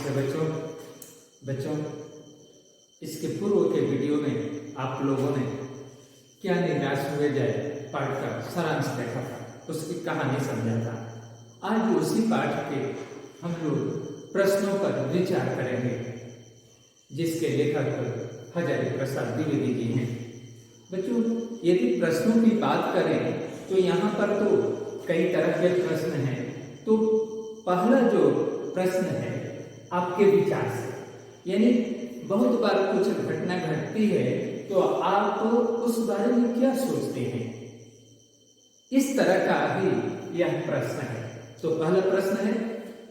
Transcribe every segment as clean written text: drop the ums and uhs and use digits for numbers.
नमस्ते बच्चों, इसके पूर्व के वीडियो में आप लोगों ने क्या निराश हुए जाए पढ़कर सारांश देखा था, उसकी कहानी समझा था। आज उसी पाठ के हम लोग प्रश्नों पर विचार करेंगे, जिसके लेखक हजारी प्रसाद द्विवेदी जी हैं। बच्चों, यदि प्रश्नों की बात करें तो यहाँ पर तो कई तरह के प्रश्न हैं। तो पहला जो प्रश्न है आपके विचार से, यानी बहुत बार कुछ घटना घटती है तो आप उस बारे में क्या सोचते हैं, इस तरह का ही यह प्रश्न है। तो पहला प्रश्न है,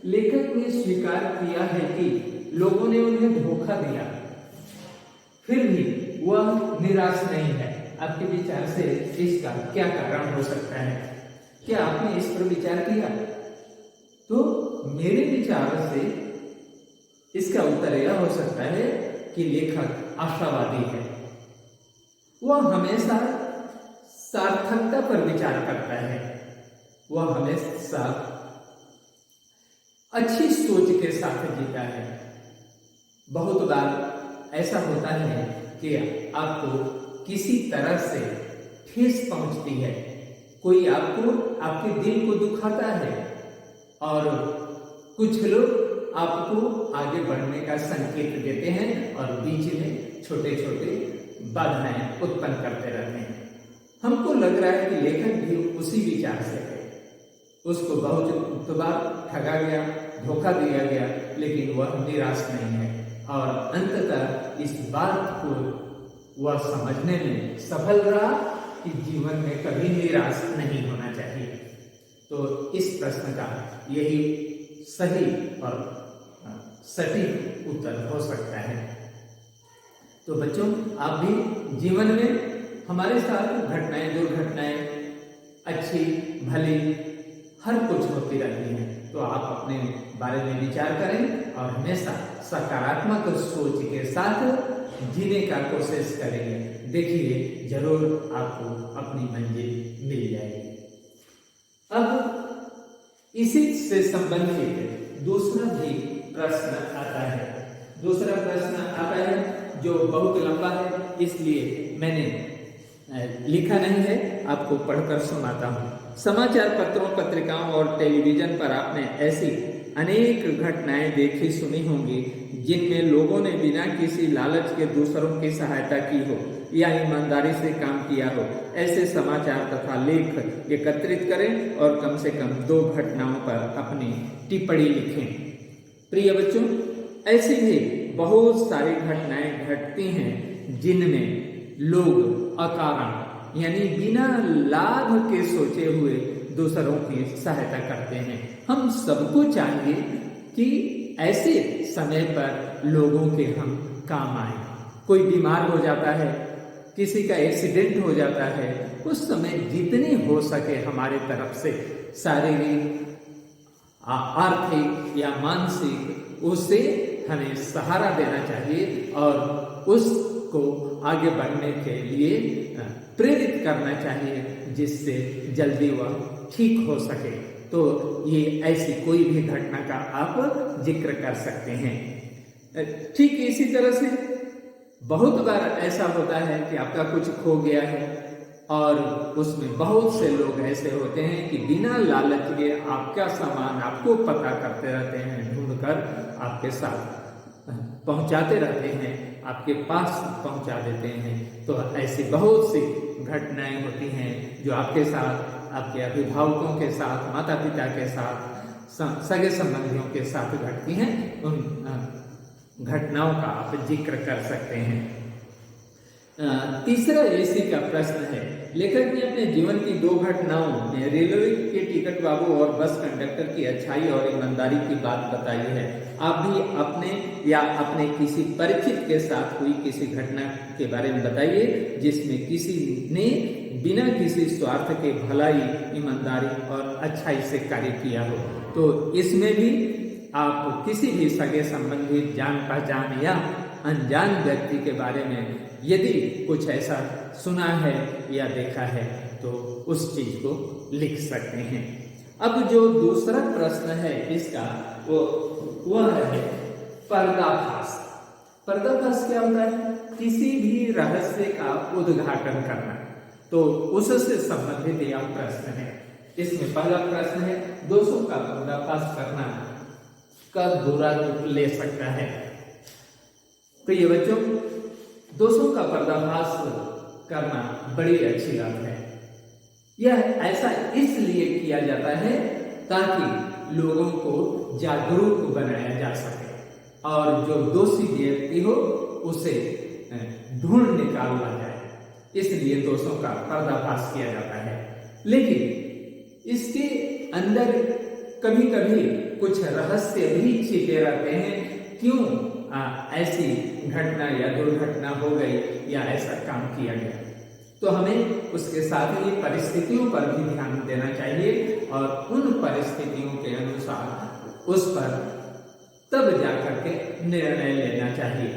लेखक ने स्वीकार किया है कि लोगों ने उन्हें धोखा दिया, फिर भी वह निराश नहीं है। आपके विचार से इसका क्या कारण हो सकता है? क्या आपने इस पर विचार किया? तो मेरे विचार से इसका उत्तर यह हो सकता है कि लेखक आशावादी है। वह हमेशा सार्थकता पर विचार करता है। वह हमेशा अच्छी सोच के साथ जीता है। बहुत बार ऐसा होता है कि आपको किसी तरह से ठेस पहुंचती है, कोई आपको आपके दिल को दुखाता है और कुछ लोग आपको आगे बढ़ने का संकेत देते हैं और बीच में छोटे छोटे बाधाएं उत्पन्न करते रहते हैं। हमको लग रहा है कि लेखक भी उसी विचार से है। उसको बहुत बार ठगा गया, धोखा दिया गया, लेकिन वह निराश नहीं है और अंततः इस बात को वह समझने में सफल रहा कि जीवन में कभी निराश नहीं होना चाहिए। तो इस प्रश्न का यही सही और सटीक उत्तर हो सकता है। तो बच्चों, आप भी जीवन में हमारे साथ घटनाएं, दुर्घटनाएं, अच्छी भली हर कुछ होती रहती हैं। तो आप अपने बारे में विचार करें और हमेशा सकारात्मक सोच के साथ जीने का कोशिश करेंगे। देखिए, जरूर आपको अपनी मंजिल मिल जाएगी। अब इसी से संबंधित दूसरा भी प्रश्न आता है। दूसरा प्रश्न आता है जो बहुत लंबा है, इसलिए मैंने लिखा नहीं है, आपको पढ़कर सुनाता हूँ। समाचार पत्रों, पत्रिकाओं और टेलीविजन पर आपने ऐसी अनेक घटनाएं देखी सुनी होंगी जिनमें लोगों ने बिना किसी लालच के दूसरों की सहायता की हो या ईमानदारी से काम किया हो। ऐसे समाचार तथा लेख एकत्रित करें और कम से कम 2 घटनाओं पर अपनी टिप्पणी लिखें। प्रिय बच्चों, ऐसी भी बहुत सारी घटनाएं घटती हैं जिनमें लोग अकारण यानी बिना लाभ के सोचे हुए दूसरों की सहायता करते हैं। हम सबको चाहिए कि ऐसे समय पर लोगों के हम काम आए। कोई बीमार हो जाता है, किसी का एक्सीडेंट हो जाता है, उस समय जितनी हो सके हमारे तरफ से शारीरिक, आर्थिक या मानसिक उसे हमें सहारा देना चाहिए और उसको आगे बढ़ने के लिए प्रेरित करना चाहिए, जिससे जल्दी वह ठीक हो सके। तो ये ऐसी कोई भी घटना का आप जिक्र कर सकते हैं। ठीक इसी तरह से बहुत बार ऐसा होता है कि आपका कुछ खो गया है और उसमें बहुत से लोग ऐसे होते हैं कि बिना लालच के आपका सामान आपको पता करते रहते हैं, ढूंढकर आपके साथ पहुंचाते रहते हैं, आपके पास पहुंचा देते हैं। तो ऐसी बहुत सी घटनाएं होती हैं जो आपके साथ, आपके अभिभावकों के साथ, माता पिता के साथ, सगे संबंधियों के साथ घटती हैं। उन घटनाओं का आप जिक्र कर सकते हैं। तीसरा इसी का प्रश्न है, लेखक ने अपने जीवन की 2 घटनाओं में रेलवे के टिकट बाबू और बस कंडक्टर की अच्छाई और ईमानदारी की बात बताई है। आप भी अपने या अपने किसी परिचित के साथ हुई किसी घटना के बारे में बताइए जिसमें किसी ने बिना किसी स्वार्थ के भलाई, ईमानदारी और अच्छाई से कार्य किया हो। तो इसमें भी आप किसी भी सगे संबंधी, जान पहचान या अनजान व्यक्ति के बारे में यदि कुछ ऐसा सुना है या देखा है तो उस चीज को लिख सकते हैं। अब जो दूसरा प्रश्न है इसका वो है पर्दाफाश। पर्दाफाश क्या होता है? किसी भी रहस्य का उद्घाटन करना। तो उससे संबंधित यह प्रश्न है। इसमें पहला प्रश्न है, दोषों का पर्दाफाश करना कब बुरा रूप ले सकता है? प्रिय बच्चों, दोषों का पर्दाफाश करना बड़ी अच्छी बात है। यह ऐसा इसलिए किया जाता है ताकि लोगों को जागरूक बनाया जा सके और जो दोषी व्यक्ति हो उसे ढूंढ निकाला जाए, इसलिए दोषों का पर्दाफाश किया जाता है। लेकिन इसके अंदर कभी कभी कुछ रहस्य भी छिपे रहते हैं। क्यों ऐसी घटना या दुर्घटना हो गई या ऐसा काम किया गया, तो हमें उसके साथ ही परिस्थितियों पर भी ध्यान देना चाहिए और उन परिस्थितियों के अनुसार उस पर तब जाकर के निर्णय लेना चाहिए।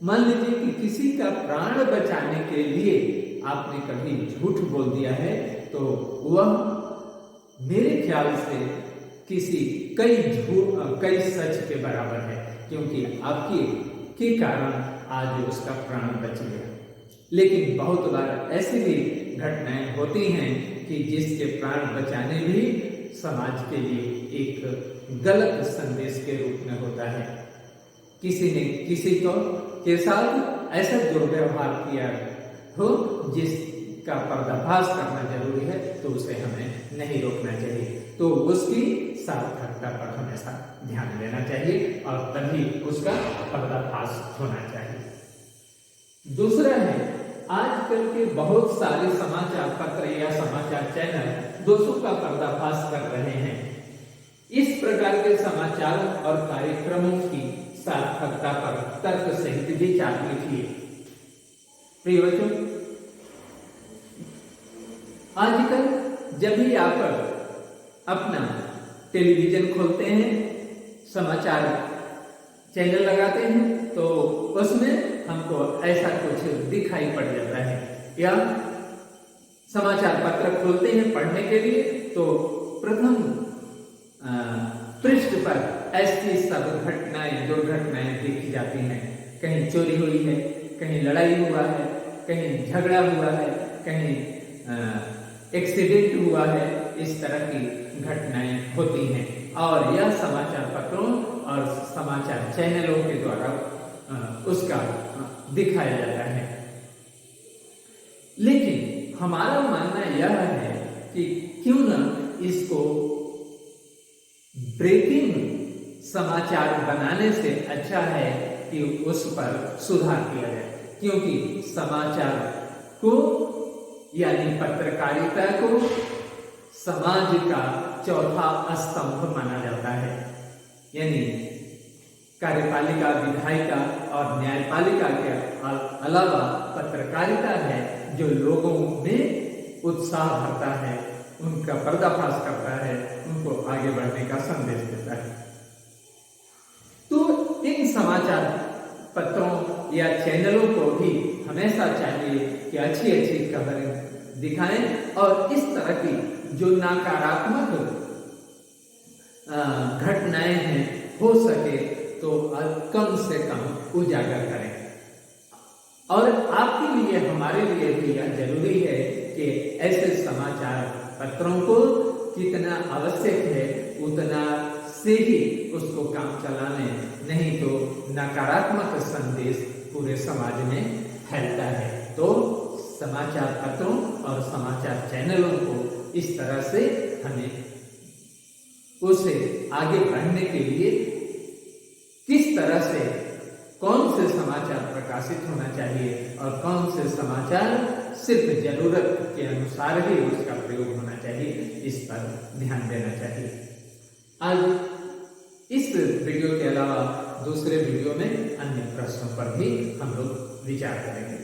मान लीजिए कि किसी का प्राण बचाने के लिए आपने कभी झूठ बोल दिया है, तो वह मेरे ख्याल से कई सच के बराबर है, क्योंकि के कारण आज उसका प्राण बच गया। लेकिन बहुत बार ऐसी भी घटनाएं होती हैं कि जिसके प्राण बचाने भी समाज के लिए एक गलत संदेश के रूप में होता है। किसी ने किसी के साथ ऐसा दुर्व्यवहार किया हो जिसका पर्दाफाश करना जरूरी है, तो उसे हमें नहीं रोकना चाहिए। तो उसकी सार्थकता पर हमेशा ध्यान देना चाहिए और तभी उसका पर्दाफाश होना चाहिए। दूसरा है, आजकल के बहुत सारे समाचार पत्र या समाचार चैनल दोषों का पर्दाफाश कर रहे हैं। इस प्रकार के समाचार और कार्यक्रमों की सार्थकता पर तर्क सहित विचार लिखिए। प्रिय बच्चों, आजकल जब भी आप अपना टेलीविजन खोलते हैं, समाचार चैनल लगाते हैं, तो उसमें हमको ऐसा कुछ दिखाई पड़ जाता है। या समाचार पत्र खोलते हैं पढ़ने के लिए, तो प्रथम पृष्ठ पर ऐसी सब घटनाएं दुर्घटनाएं देखी जाती हैं। कहीं चोरी हुई है, कहीं लड़ाई हुआ है, कहीं झगड़ा हुआ है, कहीं एक्सीडेंट हुआ है। इस तरह की घटनाएं होती हैं और यह समाचार पत्रों और समाचार चैनलों के द्वारा उसका दिखाया जाता है। लेकिन हमारा मानना यह है कि क्यों न इसको ब्रेकिंग समाचार बनाने से अच्छा है कि उस पर सुधार किया जाए, क्योंकि समाचार को यानी पत्रकारिता को समाज का चौथा स्तंभ माना जाता है। यानी कार्यपालिका, विधायिका और न्यायपालिका के अलावा पत्रकारिता है जो लोगों में उत्साह भरता है, उनका पर्दाफाश करता है, उनको आगे बढ़ने का संदेश देता है। तो इन समाचार पत्रों या चैनलों को भी हमेशा चाहिए कि अच्छी अच्छी खबरें दिखाएं और इस तरह की जो नकारात्मक घटनाएं हैं हो सके तो कम से कम उजागर करें। और आपके लिए, हमारे लिए भी यह जरूरी है कि ऐसे समाचार पत्रों को कितना आवश्यक है उतना से ही उसको काम चलाने, नहीं तो नकारात्मक संदेश पूरे समाज में फैलता है। तो समाचार पत्रों और समाचार चैनलों को इस तरह से हमें उसे आगे बढ़ने के लिए किस तरह से कौन से समाचार प्रकाशित होना चाहिए और कौन से समाचार सिर्फ जरूरत के अनुसार ही उसका प्रयोग होना चाहिए, इस पर ध्यान देना चाहिए। आज इस वीडियो के अलावा दूसरे वीडियो में अन्य प्रश्नों पर भी हम लोग विचार करेंगे।